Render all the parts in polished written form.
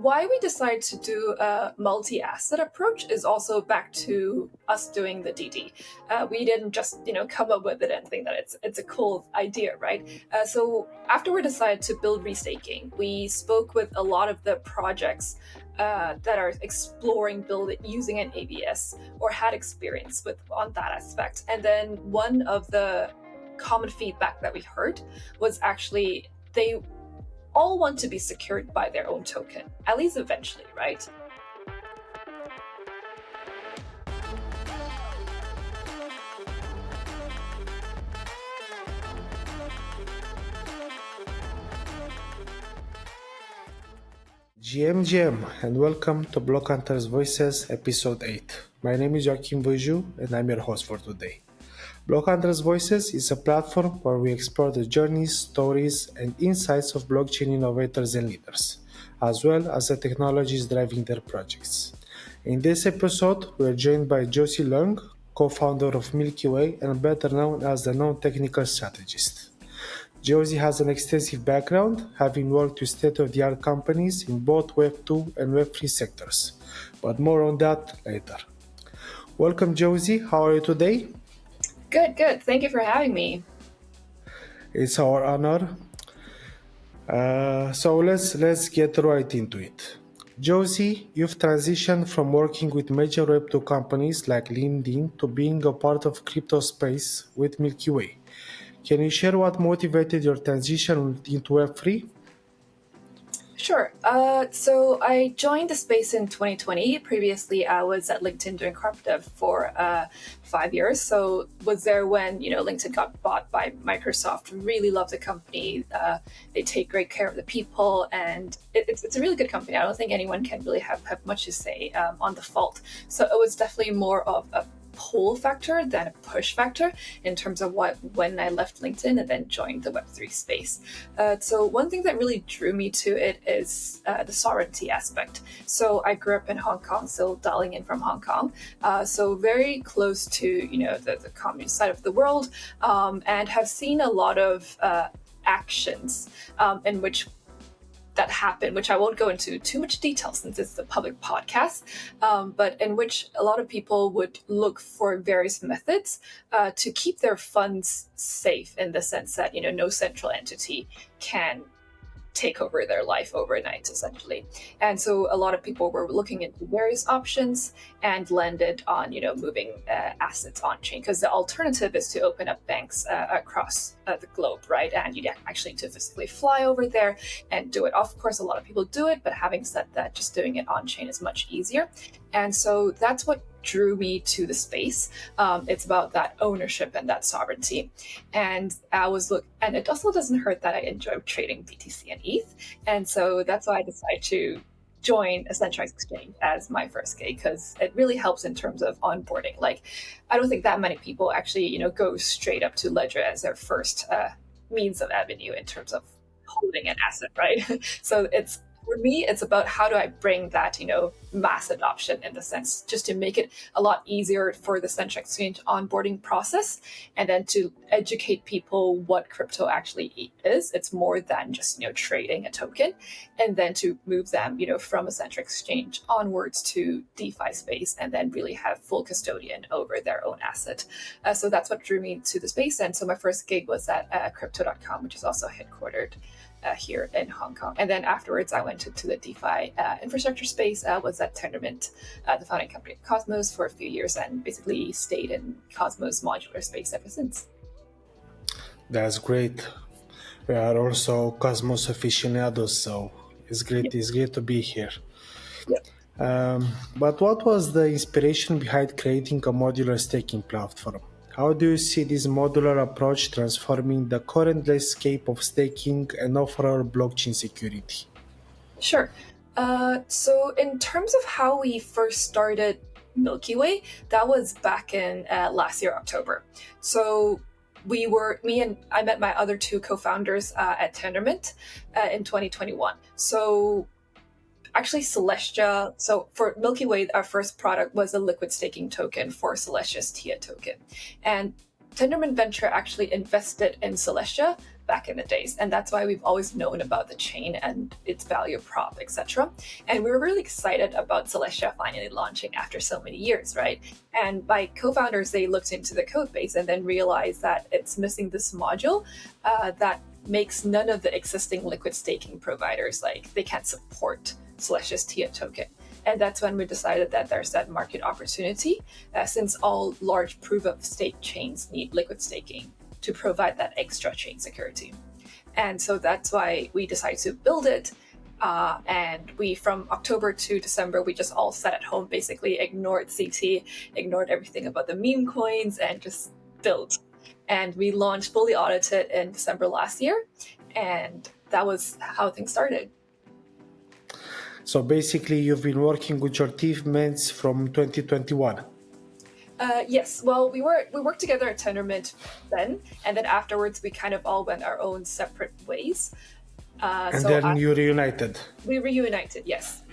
why we decided to do a multi-asset approach is also back to us doing the DD. We didn't just come up with it and think that it's a cool idea, right? So after we decided to build restaking, we spoke with a lot of the projects that are exploring building using an AVS or had experience with on that aspect. And then one of the common feedback that we heard was actually they all want to be secured by their own token, at least eventually, right? GM, and welcome to BlockHunters Voices, Episode 8. My name is Joachim Voiju, and I'm your host for today. BlockHunters Voices is a platform where we explore the journeys, stories, and insights of blockchain innovators and leaders, as well as the technologies driving their projects. In this episode, we are joined by Josie Leung, co-founder of MilkyWay and better known as the non-technical strategist. Josie has an extensive background, having worked with state-of-the-art companies in both Web2 and Web3 sectors, but more on that later. Welcome, Josie. How are you today? Good. Thank you for having me. It's our honor. So let's get right into it. Josie, you've transitioned from working with major Web2 companies like LinkedIn to being a part of crypto space with MilkyWay. Can you share what motivated your transition into Web3? Sure. So I joined the space in 2020. Previously, I was at LinkedIn doing corp dev for 5 years. So was there when LinkedIn got bought by Microsoft. Really love the company. They take great care of the people, and it's a really good company. I don't think anyone can really have much to say on the fault. So it was definitely more of a pull factor than a push factor in terms of when I left LinkedIn and then joined the Web3 space. So one thing that really drew me to it is the sovereignty aspect. So I grew up in Hong Kong, still dialing in from Hong Kong, so very close to the communist side of the world, and have seen a lot of actions in which that happened, which I won't go into too much detail since it's a public podcast, but in which a lot of people would look for various methods to keep their funds safe, in the sense that no central entity can take over their life overnight, essentially. And so a lot of people were looking into various options and landed on moving assets on chain, because the alternative is to open up banks across the globe, right? And you actually need to physically fly over there and do it. Of course, a lot of people do it, but having said that, just doing it on chain is much easier. And so that's what drew me to the space. It's about that ownership and that sovereignty. And and it also doesn't hurt that I enjoy trading BTC and ETH. And so that's why I decided to join a centralized exchange as my first gig, because it really helps in terms of onboarding. Like, I don't think that many people actually, go straight up to Ledger as their first means of avenue in terms of holding an asset, right? So for me, it's about how do I bring that, mass adoption, in the sense, just to make it a lot easier for the central exchange onboarding process, and then to educate people what crypto actually is. It's more than just, trading a token, and then to move them, from a central exchange onwards to DeFi space, and then really have full custodian over their own asset. So that's what drew me to the space. And so my first gig was at crypto.com, which is also headquartered here in Hong Kong. And then afterwards, I went to the DeFi infrastructure space, was at Tendermint, the founding company of Cosmos, for a few years, and basically stayed in Cosmos modular space ever since. That's great. We are also Cosmos aficionados, so it's great. Yep. It's great to be here. Yep. But what was the inspiration behind creating a modular staking platform? How do you see this modular approach transforming the current landscape of staking and overall blockchain security? Sure. So in terms of how we first started MilkyWay, that was back in last year, October. So I met my other two co-founders at Tendermint in 2021. So actually Celestia, so for MilkyWay, our first product was a liquid staking token for Celestia's TIA token. And Tendermint Venture actually invested in Celestia back in the days. And that's why we've always known about the chain and its value prop, etc. And we were really excited about Celestia finally launching after so many years, right? And my co-founders, they looked into the code base and then realized that it's missing this module that makes none of the existing liquid staking providers, like they can't support Celestia's TIA token. And that's when we decided that there's that market opportunity, since all large proof-of-stake chains need liquid staking to provide that extra chain security. And so that's why we decided to build it. And we, from October to December, we just all sat at home, basically ignored CT, ignored everything about the meme coins, and just built. And we launched fully audited in December last year. And that was how things started. So basically, you've been working with your teammates from 2021. Yes. Well, we worked together at Tendermint then, and then afterwards we kind of all went our own separate ways. And then you reunited. We reunited, yes.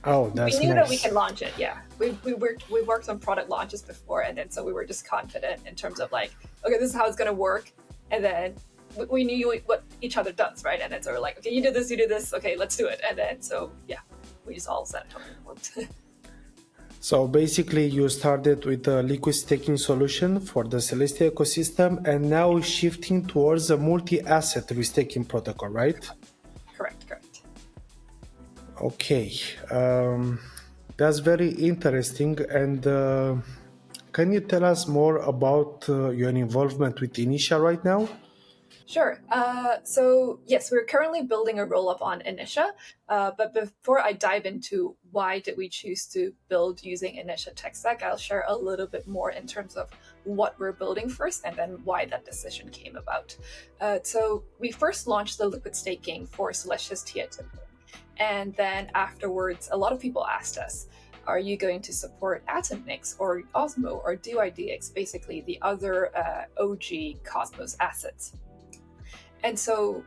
Oh, that's nice. We knew that we can launch it. Yeah, we worked on product launches before, and then so we were just confident in terms of like, okay, this is how it's gonna work, and then we knew what each other does, right? And then so we're like, okay, you do this, okay, let's do it, and then so yeah, we just all sat at home and worked. So basically, you started with a liquid staking solution for the Celestia ecosystem, and now shifting towards a multi-asset restaking protocol, right? Correct. Okay, that's very interesting. And can you tell us more about your involvement with Initia right now? Sure. So yes, we're currently building a roll-up on Initia. But before I dive into why did we choose to build using Initia tech stack, I'll share a little bit more in terms of what we're building first and then why that decision came about. So we first launched the liquid staking for Celestia's TIA token. And then afterwards, a lot of people asked us, are you going to support AtomNix or Osmo or DYDX, basically the other OG Cosmos assets? And so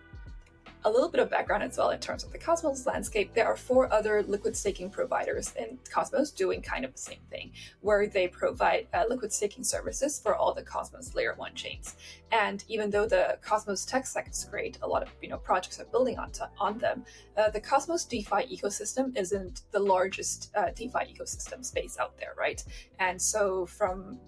a little bit of background as well in terms of the Cosmos landscape. There are 4 other liquid staking providers in Cosmos doing kind of the same thing, where they provide liquid staking services for all the Cosmos layer 1 chains. And even though the Cosmos tech stack is great, a lot of projects are building on them, the Cosmos DeFi ecosystem isn't the largest DeFi ecosystem space out there, right? And so from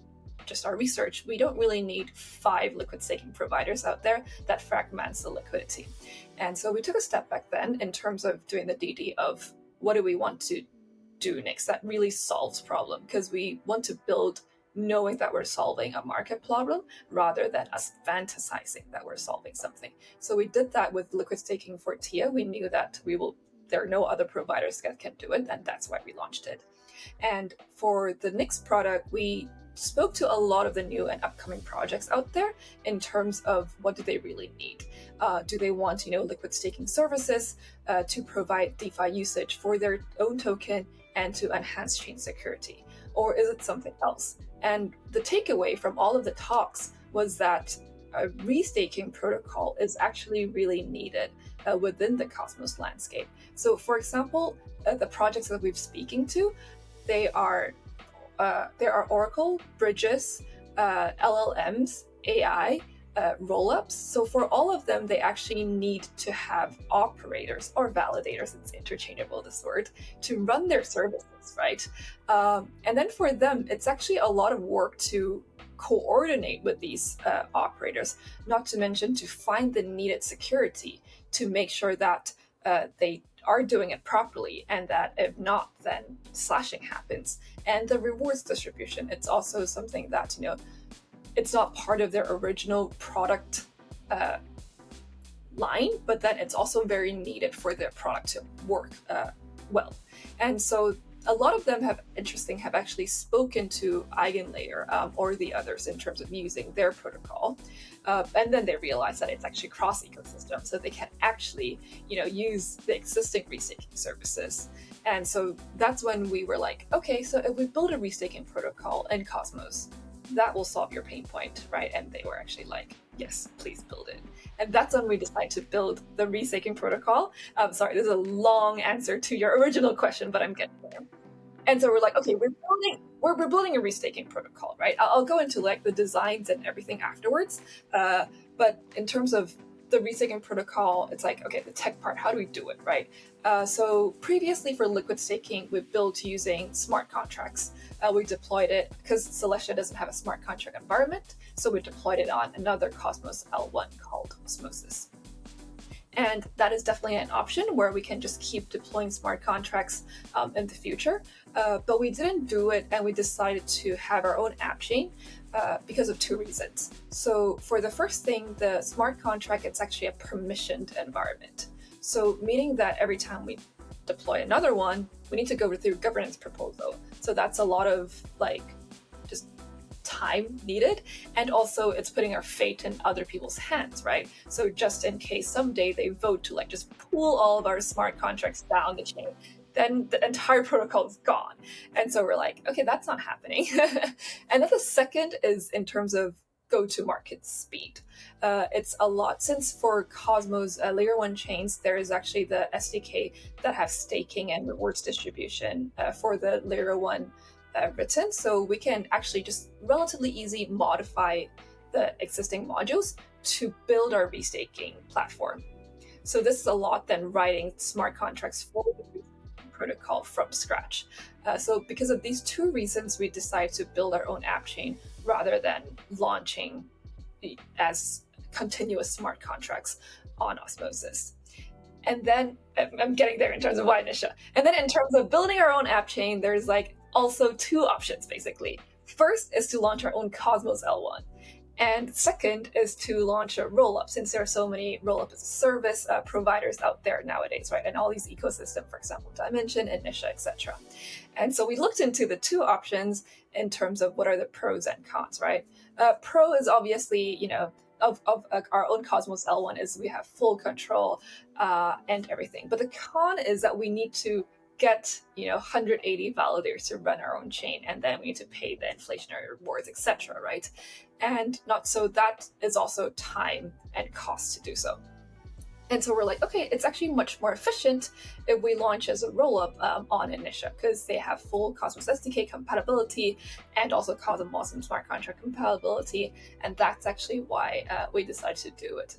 just our research, we don't really need 5 liquid staking providers out there that fragments the liquidity. And so we took a step back then in terms of doing the DD of what do we want to do next that really solves problem, because we want to build knowing that we're solving a market problem rather than us fantasizing that we're solving something. So we did that with liquid staking for TIA. We knew that there are no other providers that can do it, and that's why we launched it. And for the next product, we spoke to a lot of the new and upcoming projects out there in terms of what do they really need. Do they want, liquid staking services to provide DeFi usage for their own token and to enhance chain security? Or is it something else? And the takeaway from all of the talks was that a restaking protocol is actually really needed within the Cosmos landscape. So for example, the projects that we've speaking to, there are Oracle, bridges, LLMs, AI, rollups. So for all of them, they actually need to have operators or validators, it's interchangeable, this word, to run their services, right? And then for them, it's actually a lot of work to coordinate with these operators, not to mention to find the needed security to make sure that they are doing it properly, and that if not, then slashing happens. And the rewards distribution, it's also something that, it's not part of their original product line, but then it's also very needed for their product to work well. And so a lot of them have actually spoken to EigenLayer or the others in terms of using their protocol. And then they realize that it's actually cross ecosystem, so they can actually, use the existing restaking services. And so that's when we were like, okay, so if we build a restaking protocol in Cosmos, that will solve your pain point, right? And they were actually like, yes, please build it. And that's when we decided to build the restaking protocol. Sorry, this is a long answer to your original question, but I'm getting there. And so we're like, okay, we're building a restaking protocol, right? I'll go into like the designs and everything afterwards. But in terms of the restaking protocol, it's like, okay, the tech part, how do we do it, right? So previously for liquid staking, we built using smart contracts. We deployed it because Celestia doesn't have a smart contract environment, so we deployed it on another Cosmos L1 called Osmosis. And that is definitely an option where we can just keep deploying smart contracts in the future. But we didn't do it, and we decided to have our own app chain because of two reasons. So for the first thing, the smart contract, it's actually a permissioned environment. So meaning that every time we deploy another one, we need to go through governance proposal. So that's a lot of just time needed, and also it's putting our fate in other people's hands, right? So just in case someday they vote to just pull all of our smart contracts down the chain, then the entire protocol is gone. And so we're like, okay, that's not happening. And then the second is in terms of go-to-market speed. It's a lot, since for Cosmos layer 1 chains, there is actually the SDK that have staking and rewards distribution for the layer 1 written, so we can actually just relatively easy modify the existing modules to build our restaking platform. So this is a lot than writing smart contracts for the protocol from scratch. So because of these two reasons, we decided to build our own app chain rather than launching as continuous smart contracts on Osmosis. And then I'm getting there in terms of why Initia. And then in terms of building our own app chain, there's also two options basically. First is to launch our own Cosmos L1. And second is to launch a rollup, since there are so many rollup as a service providers out there nowadays, right? And all these ecosystems, for example, Dimension, Initia, etc. And so we looked into the two options in terms of what are the pros and cons, right? Pro is obviously, of our own Cosmos L1 is we have full control and everything. But the con is that we need to get 180 validators to run our own chain, and then we need to pay the inflationary rewards, etc., right? And not so that is also time and cost to do so. And so we're like, okay, it's actually much more efficient if we launch as a rollup on Initia, because they have full Cosmos SDK compatibility and also Cosmos and smart contract compatibility, and that's actually why we decided to do it.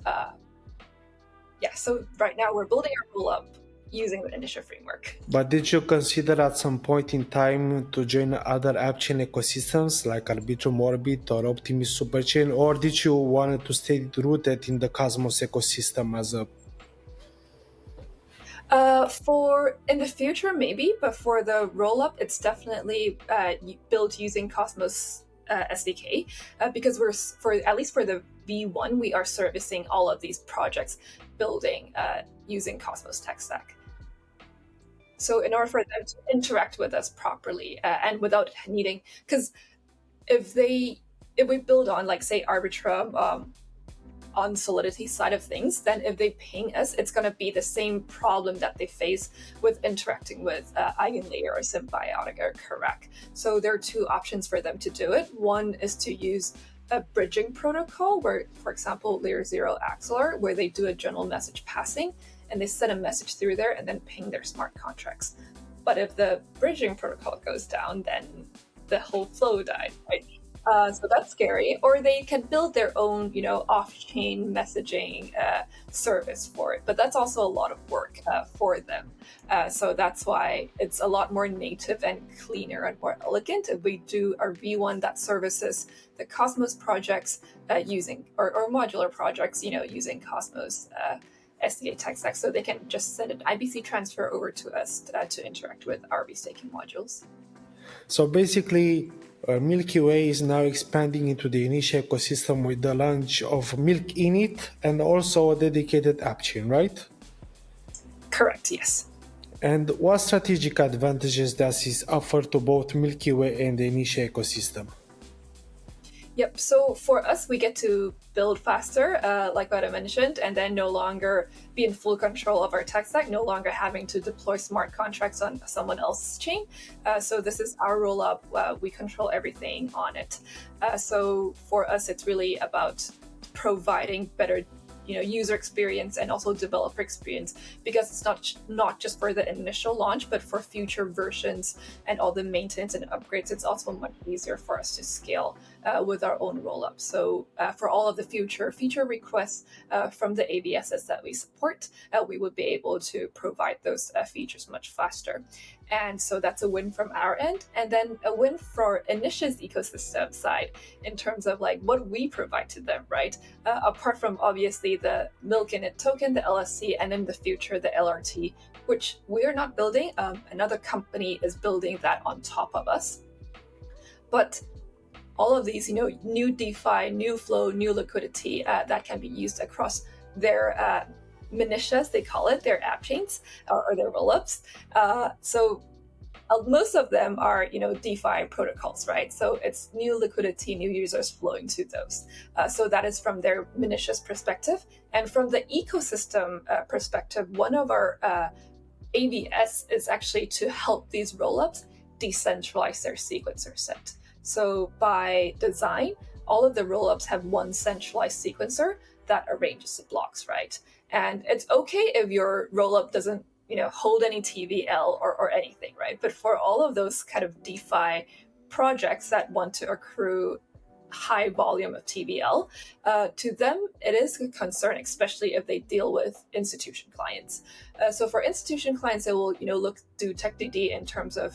So right now we're building our rollup using the Initia framework. But did you consider at some point in time to join other app chain ecosystems like Arbitrum Orbit or Optimus Superchain, or did you want to stay rooted in the Cosmos ecosystem as a... For in the future, maybe, but for the rollup, it's definitely built using Cosmos SDK because at least for the V1, we are servicing all of these projects building using Cosmos tech stack. So in order for them to interact with us properly and without needing, because if we build on say Arbitrum on Solidity side of things, then if they ping us, it's going to be the same problem that they face with interacting with EigenLayer or Symbiotic or Karak. So there are two options for them to do it. One is to use a bridging protocol where, for example, Layer 0 Axelar, where they do a general message passing and they send a message through there and then ping their smart contracts. But if the bridging protocol goes down, then the whole flow died, right? So that's scary. Or they can build their own, off-chain messaging service for it. But that's also a lot of work for them. So that's why it's a lot more native and cleaner and more elegant if we do our V1 that services the Cosmos projects using, or modular projects, using Cosmos SDK tech stack. So they can just send an IBC transfer over to us to interact with our restaking modules. So basically, MilkyWay is now expanding into the Initia ecosystem with the launch of milkINIT and also a dedicated app chain, right? Correct, yes. And what strategic advantages does this offer to both MilkyWay and the Initia ecosystem? Yep, so for us, we get to build faster, like what I mentioned, and then no longer be in full control of our tech stack, no longer having to deploy smart contracts on someone else's chain. So this is our rollup. We control everything on it. So for us, it's really about providing better user experience and also developer experience, because it's not just for the initial launch, but for future versions and all the maintenance and upgrades. It's also much easier for us to scale with our own rollup. So for all of the future feature requests from the AVSs that we support, we would be able to provide those features much faster. And so that's a win from our end. And then a win for Initia's ecosystem side in terms of like what we provide to them, right? Apart from obviously the milkINIT token, the LSC, and in the future, the LRT, which we are not building. Another company is building that on top of us. But all of these, new DeFi, new flow, new liquidity that can be used across their minitias, they call it, their app chains or their rollups. So most of them are, DeFi protocols, right? So it's new liquidity, new users flowing to those. So that is from their minitia's perspective. And from the ecosystem perspective, one of our AVS is actually to help these rollups decentralize their sequencer set. So by design, all of the rollups have one centralized sequencer that arranges the blocks, right? And it's okay if your rollup doesn't, hold any TVL or anything, right? But for all of those kind of DeFi projects that want to accrue high volume of TVL, to them, it is a concern, especially if they deal with institution clients. So for institution clients, they will, do TechDD in terms of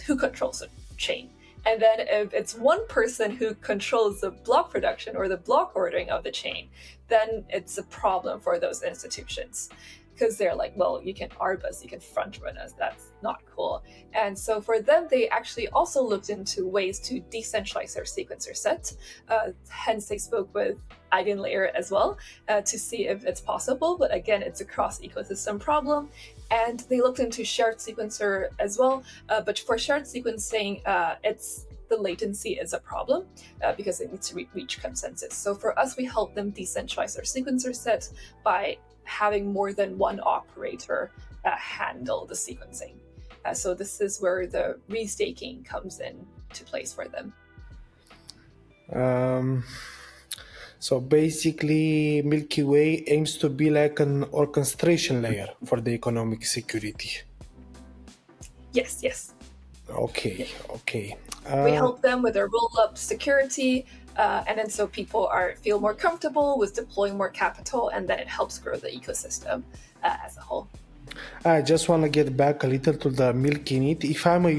who controls the chain. And then if it's one person who controls the block production or the block ordering of the chain, then it's a problem for those institutions. Because they're like, well, you can ARB us, you can front run us, that's not cool. And so for them, they actually also looked into ways to decentralize their sequencer set. Hence, they spoke with Eigenlayer as well to see if it's possible. But again, it's a cross-ecosystem problem. And they looked into shared sequencer as well. But for shared sequencing, the latency is a problem because it needs to reach consensus. So for us, we help them decentralize their sequencer set by having more than one operator handle the sequencing. So this is where the restaking comes into place for them. So basically, MilkyWay aims to be like an orchestration layer for the economic security. Yes. Okay. We help them with their roll-up security, and then so people feel more comfortable with deploying more capital, and then it helps grow the ecosystem as a whole. I just want to get back a little to the milkINIT. If I'm a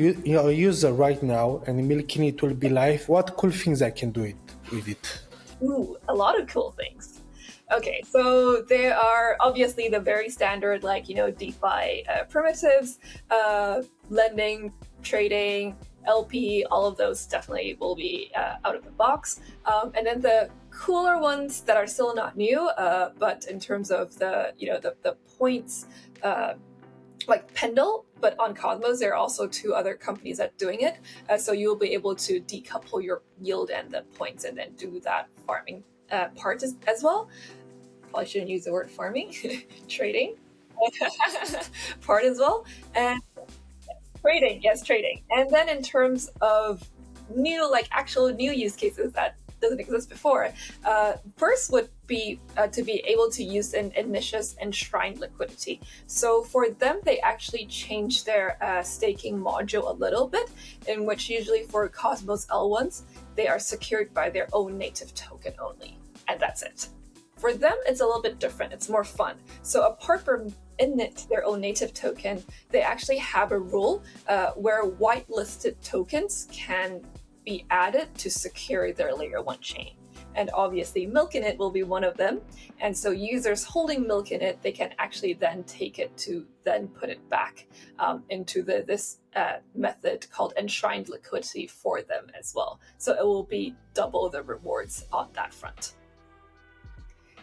user right now and milkINIT will be live, what cool things I can do with it? Ooh, a lot of cool things. Okay, so there are obviously the very standard, DeFi primitives, lending, trading, LP, all of those definitely will be out of the box. And then the cooler ones that are still not new, but in terms of the points, like Pendle, but on Cosmos, there are also two other companies that are doing it. So you'll be able to decouple your yield and the points and then do that farming part as well. Probably shouldn't use the word farming, trading part as well. And trading. And then in terms of actual new use cases that doesn't exist before, first would be to be able to use an Initia's enshrined liquidity. So for them, they actually changed their staking module a little bit, in which usually for Cosmos L1s, they are secured by their own native token only, and that's it. For them, it's a little bit different. It's more fun. So apart from init, their own native token, they actually have a rule where whitelisted tokens can be added to secure their layer 1 chain. And obviously milkINIT will be one of them. And so users holding milkINIT, they can actually then take it to then put it back into this method called enshrined liquidity for them as well. So it will be double the rewards on that front.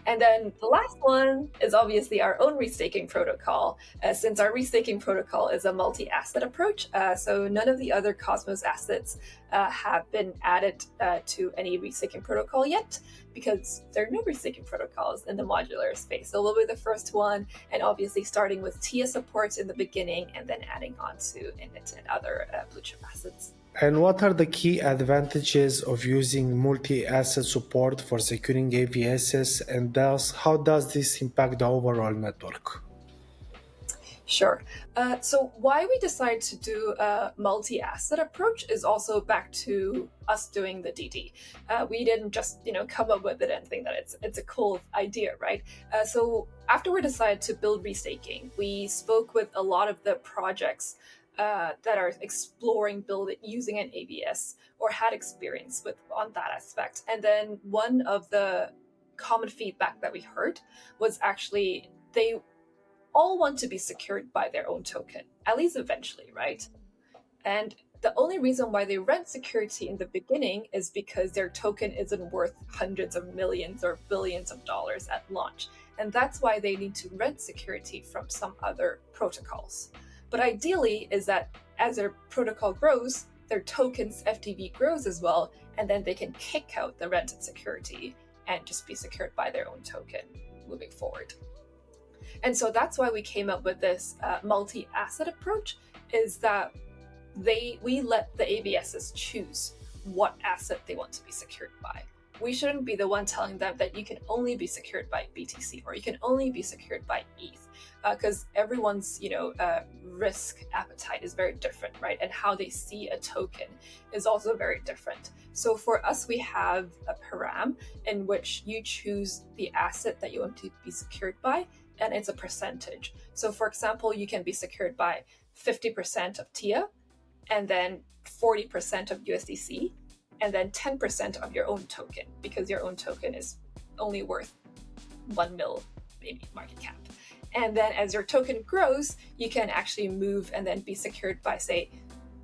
And then the last one is obviously our own restaking protocol, since our restaking protocol is a multi-asset approach. So none of the other Cosmos assets have been added to any restaking protocol yet, because there are no restaking protocols in the modular space. So we'll be the first one, and obviously starting with TIA supports in the beginning and then adding on to Init and other blue chip assets. And what are the key advantages of using multi-asset support for securing AVSs, and thus how does this impact the overall network? Sure. So why we decided to do a multi-asset approach is also back to us doing the DD. We didn't just come up with it and think that it's a cool idea, right? So after we decided to build restaking, we spoke with a lot of the projects that are exploring building using an AVS or had experience with on that aspect. And then one of the common feedback that we heard was actually they all want to be secured by their own token, at least eventually, right? And the only reason why they rent security in the beginning is because their token isn't worth hundreds of millions or billions of dollars at launch. And that's why they need to rent security from some other protocols. But ideally is that as their protocol grows, their token's FTV grows as well, and then they can kick out the rented security and just be secured by their own token moving forward. And so that's why we came up with this multi-asset approach, is that we let the AVSs choose what asset they want to be secured by. We shouldn't be the one telling them that you can only be secured by BTC or you can only be secured by ETH, because everyone's risk appetite is very different, right? And how they see a token is also very different. So for us, we have a param in which you choose the asset that you want to be secured by, and it's a percentage. So for example, you can be secured by 50% of TIA, and then 40% of USDC, and then 10% of your own token, because your own token is only worth 1 mil, maybe market cap. And then as your token grows, you can actually move and then be secured by, say,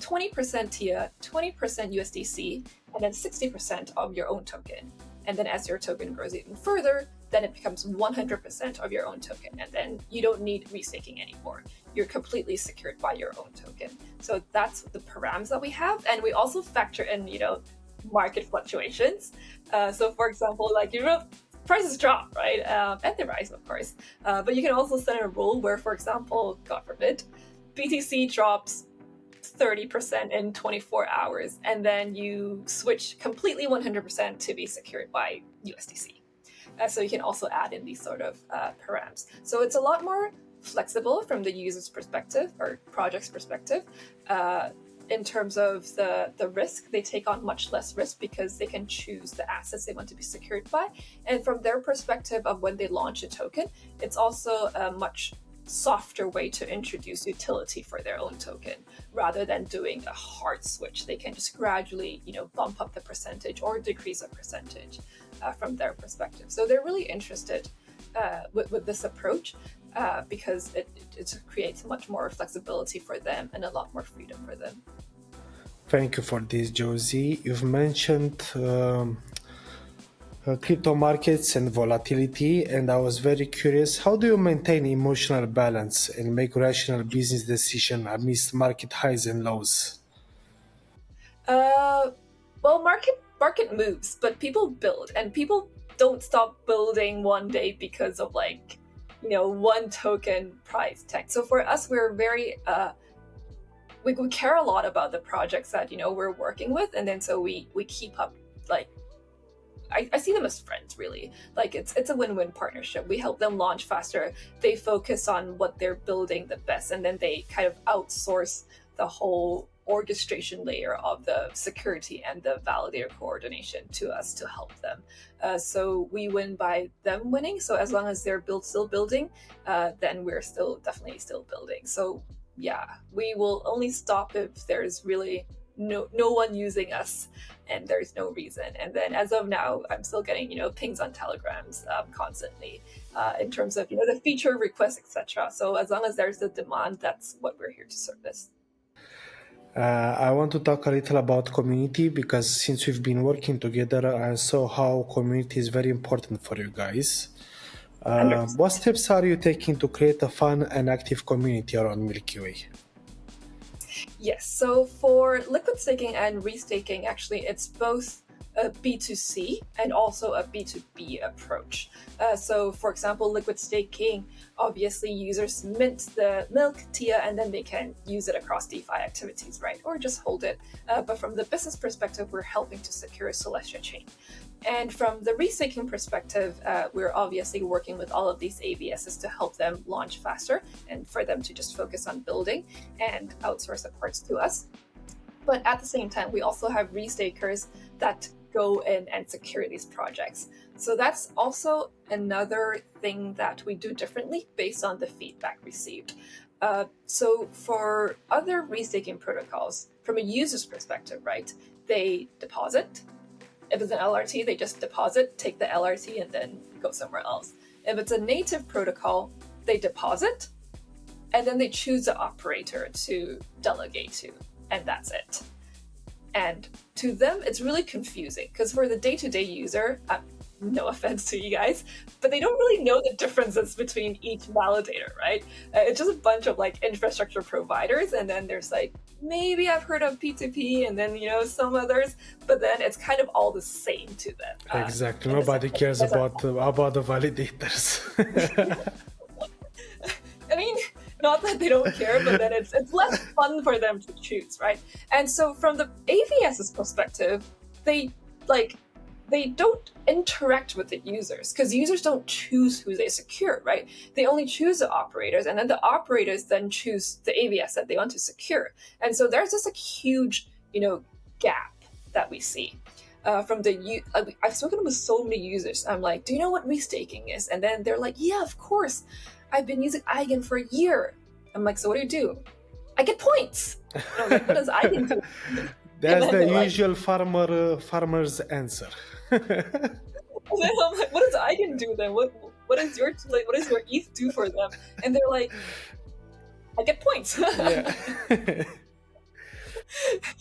20% TIA, 20% USDC, and then 60% of your own token. And then as your token grows even further, then it becomes 100% of your own token. And then you don't need restaking anymore. You're completely secured by your own token. So that's the params that we have. And we also factor in, market fluctuations. So for example, prices drop, right? And they rise, of course. But you can also set a rule where, for example, God forbid, BTC drops 30% in 24 hours, and then you switch completely 100% to be secured by USDC. So you can also add in these sort of params. So it's a lot more flexible from the user's perspective or project's perspective. In terms of the risk, they take on much less risk because they can choose the assets they want to be secured by. And from their perspective of when they launch a token, it's also a much softer way to introduce utility for their own token rather than doing a hard switch. They can just gradually, bump up the percentage or decrease a percentage from their perspective. So they're really interested with this approach because it creates much more flexibility for them and a lot more freedom for them. Thank you for this, Josie. You've mentioned crypto markets and volatility, and I was very curious, how do you maintain emotional balance and make rational business decisions amidst market highs and lows? Well, market moves, but people build, and people don't stop building one day because of one token price tag. So for us, we're very we care a lot about the projects that we're working with, and then so we keep up. I see them as friends, really. It's a win-win partnership. We help them launch faster. They focus on what they're building the best, and then they kind of outsource the whole orchestration layer of the security and the validator coordination to us to help them. So we win by them winning. So as long as they're still building, then we're definitely still building. So yeah, we will only stop if there's really no one using us and there's no reason. And then as of now, I'm still getting pings on telegrams constantly in terms of the feature requests, etc. So as long as there's the demand, that's what we're here to service. I want to talk a little about community, because since we've been working together, I saw how community is very important for you guys. What steps are you taking to create a fun and active community around MilkyWay? Yes, so for liquid staking and restaking, actually, it's both a B2C and also a B2B approach. So for example, liquid staking, obviously users mint the milk TIA and then they can use it across DeFi activities, right? Or just hold it. But from the business perspective, we're helping to secure Celestia chain. And from the restaking perspective, we're obviously working with all of these AVSs to help them launch faster and for them to just focus on building and outsource the parts to us. But at the same time, we also have restakers that go in and secure these projects. So that's also another thing that we do differently based on the feedback received. So for other restaking protocols, from a user's perspective, right, they deposit. If it's an LRT, they just deposit, take the LRT, and then go somewhere else. If it's a native protocol, they deposit, and then they choose the operator to delegate to, and that's it. And to them, it's really confusing because for the day-to-day user, no offense to you guys, but they don't really know the differences between each validator, right? It's just a bunch of like infrastructure providers, and then there's like, maybe I've heard of P2P, and then, some others, but then it's kind of all the same to them. Exactly. Nobody cares about the validators. I mean, not that they don't care, but then it's less fun for them to choose, right? And so from the AVS's perspective, they don't interact with the users because users don't choose who they secure, right? They only choose the operators, and then the operators then choose the AVS that they want to secure. And so there's just a huge, gap that we see. I've spoken with so many users. I'm like, do you know what restaking is? And then they're like, yeah, of course. I've been using Eigen for a year. I'm like, so what do? I get points. And I'm like, what does Eigen do? That's the usual farmer's answer. And then I'm like, what does Eigen do then? What is your ETH do for them? And they're like, I get points. Yeah.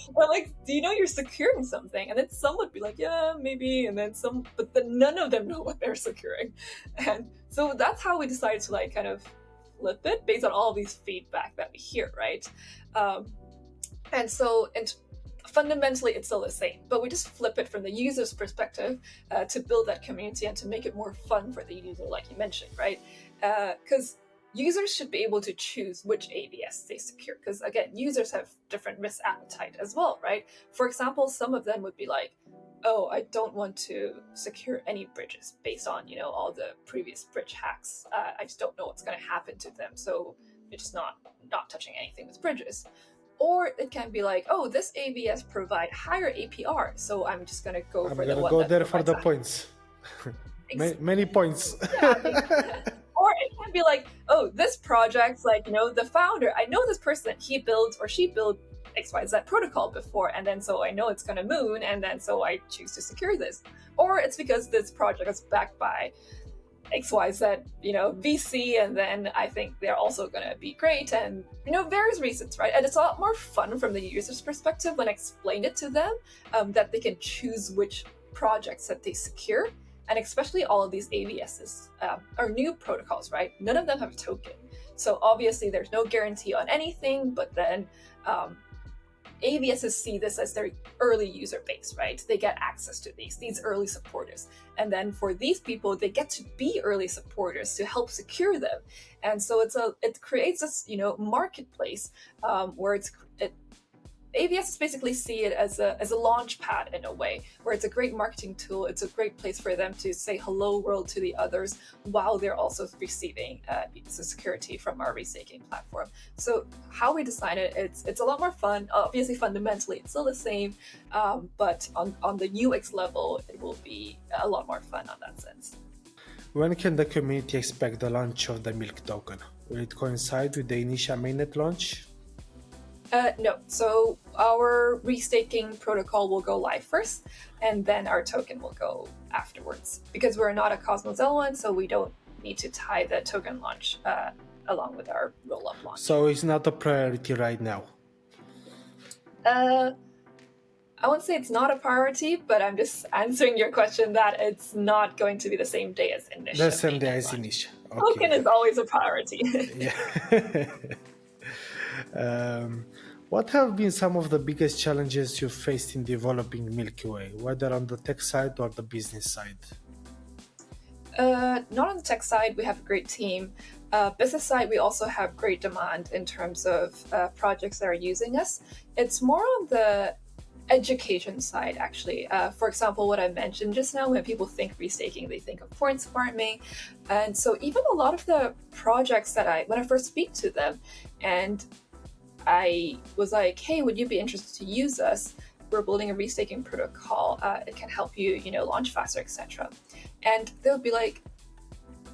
I'm like, do you know you're securing something? And then some would be like, yeah, maybe. And then but then none of them know what they're securing. And so that's how we decided to like kind of flip it based on all these feedback that we hear, right? And fundamentally it's still the same, but we just flip it from the user's perspective to build that community and to make it more fun for the user, like you mentioned, right? Because users should be able to choose which AVS they secure, because again, users have different risk appetite as well, right? For example, some of them would be like, oh, I don't want to secure any bridges based on, all the previous bridge hacks. I just don't know what's going to happen to them, so it's just not touching anything with bridges. Or it can be like, oh, this AVS provide higher APR, so I'm just going to go for the one go that there for the higher. Points. Many points. Yeah, or it can be like, oh, this project's like, the founder, I know this person, he builds or she built XYZ protocol before, and then so I know it's going to moon, and then so I choose to secure this. Or it's because this project is backed by XYZ, VC, and then I think they're also going to be great, and, various reasons, right? And it's a lot more fun from the user's perspective when I explain it to them, that they can choose which projects that they secure. And especially all of these AVSs are new protocols, right? None of them have a token. So obviously there's no guarantee on anything, but then AVSs see this as their early user base, right? They get access to these early supporters. And then for these people, they get to be early supporters to help secure them. And so it creates this, marketplace where AVSs basically see it as a launch pad in a way, where it's a great marketing tool. It's a great place for them to say hello world to the others while they're also receiving the security from our restaking platform. So how we design it, it's a lot more fun. Obviously, fundamentally, it's still the same, but on the UX level, it will be a lot more fun on that sense. When can the community expect the launch of the Milk token? Will it coincide with the initial mainnet launch? No. So our restaking protocol will go live first, and then our token will go afterwards. Because we're not a Cosmos L1, so we don't need to tie the token launch along with our roll-up launch. So it's not a priority right now? I won't say it's not a priority, but I'm just answering your question that it's not going to be the same day as Initia. The same day as Initia. Okay. Token is always a priority. Yeah. What have been some of the biggest challenges you've faced in developing MilkyWay, whether on the tech side or the business side? Not on the tech side, we have a great team. Business side, we also have great demand in terms of projects that are using us. It's more on the education side, actually. For example, what I mentioned just now, when people think restaking, they think of points farming. And so even a lot of the projects that when I first speak to them, and I was like, hey, would you be interested to use us? We're building a restaking protocol. It can help you, launch faster, etc. And they'll be like,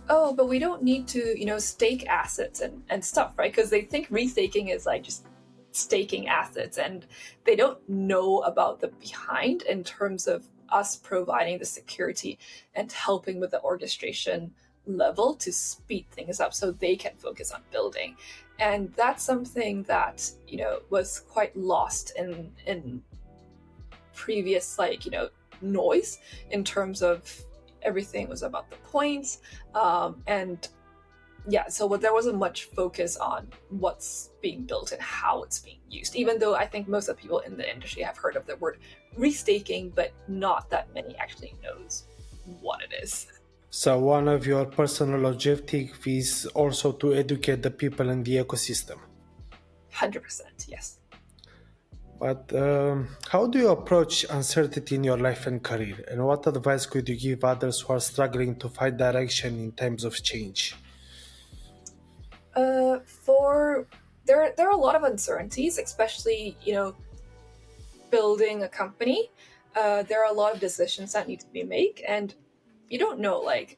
oh, but we don't need to, stake assets and stuff, right? Because they think restaking is like just staking assets, and they don't know about the behind in terms of us providing the security and helping with the orchestration level to speed things up so they can focus on building. And that's something that, was quite lost in previous, noise in terms of everything was about the points. And yeah, so there wasn't much focus on what's being built and how it's being used, even though I think most of the people in the industry have heard of the word restaking, but not that many actually knows what it is. So, one of your personal objectives is also to educate the people in the ecosystem. 100%, yes. But how do you approach uncertainty in your life and career? And what advice could you give others who are struggling to find direction in times of change? There are a lot of uncertainties, especially building a company. There are a lot of decisions that need to be made, and you don't know. At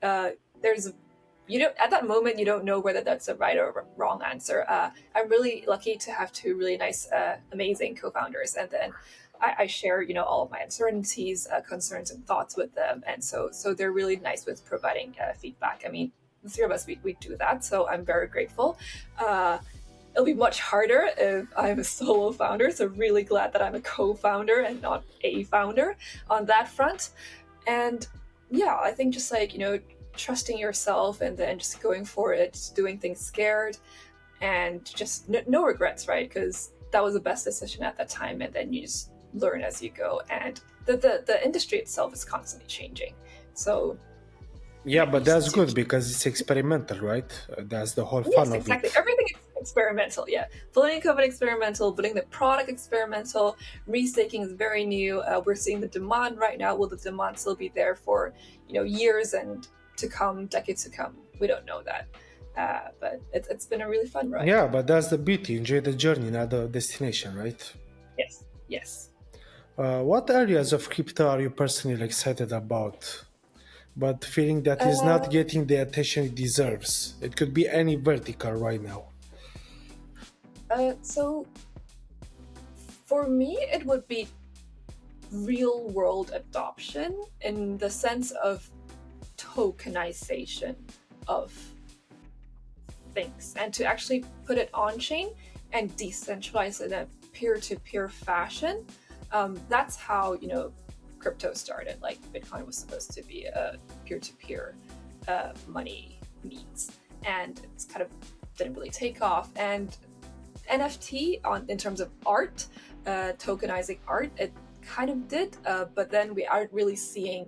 that moment you don't know whether that's a right or wrong answer. I'm really lucky to have two really nice, amazing co-founders, and then I share all of my uncertainties, concerns, and thoughts with them, and so they're really nice with providing feedback. I mean, the three of us, we do that, so I'm very grateful. It'll be much harder if I'm a solo founder, so really glad that I'm a co-founder and not a founder on that front. And yeah, I think just trusting yourself and then just going for it, just doing things scared, and just no regrets, right? Because that was the best decision at that time, and then you just learn as you go. And the industry itself is constantly changing, so yeah, but that's good because it's experimental, right? That's the whole fun yes, of exactly. it. Everything is experimental. Yeah, building COVID experimental, building the product experimental. Restaking is very new. We're seeing the demand right now. Will the demand still be there for years and to come, decades to come? We don't know that, but it's been a really fun ride. Yeah, but that's the beauty. Enjoy the journey, not the destination, right? Yes. What areas of crypto are you personally excited about, but feeling that is not getting the attention it deserves? It could be any vertical right now. So for me, it would be real world adoption in the sense of tokenization of things, and to actually put it on chain and decentralize it in a peer-to-peer fashion. That's how crypto started. Like Bitcoin was supposed to be a peer-to-peer money means, and it's kind of didn't really take off. And NFT in terms of art, tokenizing art, it kind of did, but then we aren't really seeing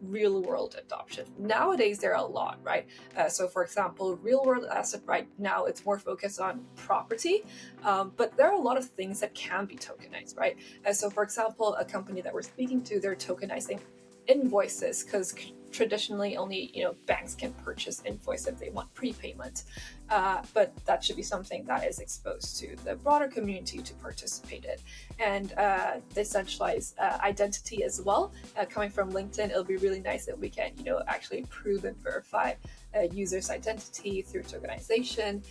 real world adoption. Nowadays there are a lot, right? So for example, real world asset right now, it's more focused on property, but there are a lot of things that can be tokenized, right? So for example, a company that we're speaking to, they're tokenizing invoices, because traditionally only banks can purchase invoice if they want prepayment, but that should be something that is exposed to the broader community to participate in. And decentralized identity as well, coming from LinkedIn, it'll be really nice if we can actually prove and verify a user's identity through tokenization,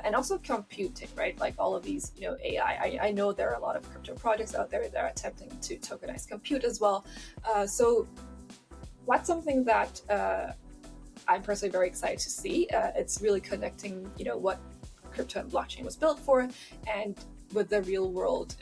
and also computing, right? Like all of these AI. I know there are a lot of crypto projects out there that are attempting to tokenize compute as well, so that's something that I'm personally very excited to see. It's really connecting, what crypto and blockchain was built for, and with the real world.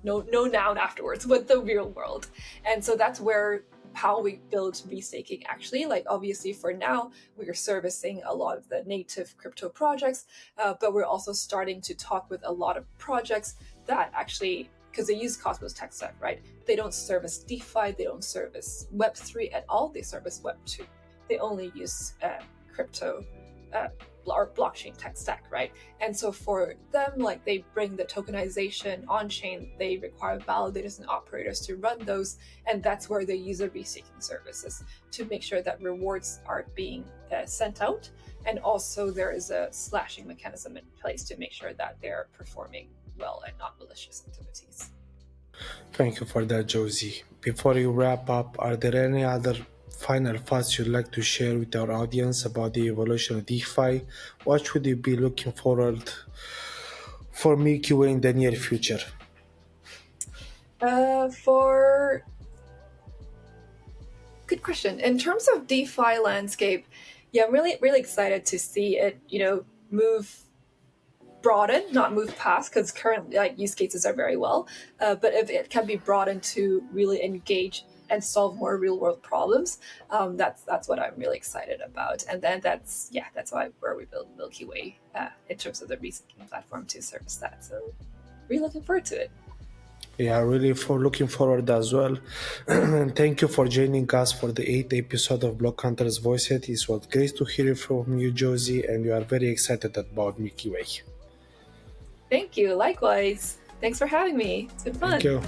No noun afterwards, with the real world, and so that's where how we build restaking actually. Like obviously for now, we are servicing a lot of the native crypto projects, but we're also starting to talk with a lot of projects that actually, because they use Cosmos tech stack, right? They don't service DeFi, they don't service Web3 at all, they service Web2. They only use crypto or blockchain tech stack, right? And so for them, like they bring the tokenization on chain, they require validators and operators to run those, and that's where they use the restaking services to make sure that rewards are being sent out, and also there is a slashing mechanism in place to make sure that they're performing well and not malicious activities. Thank you for that, Josie. Before you wrap up, are there any other final thoughts you'd like to share with our audience about the evolution of DeFi? What should you be looking forward for MilkyWay in the near future? Good question. In terms of DeFi landscape, yeah, I'm really excited to see it, broaden, not move past, because currently like use cases are very well, but if it can be broadened to really engage and solve more real world problems, that's what I'm really excited about. And then that's where we build MilkyWay in terms of the restaking platform to service that. So really looking forward to it. Yeah, really looking forward as well. And thank you for joining us for the 8th episode of BlockHunters Voices. It was great to hear from you, Josie, and we are very excited about MilkyWay. Thank you. Likewise. Thanks for having me. It's been fun. Thank you.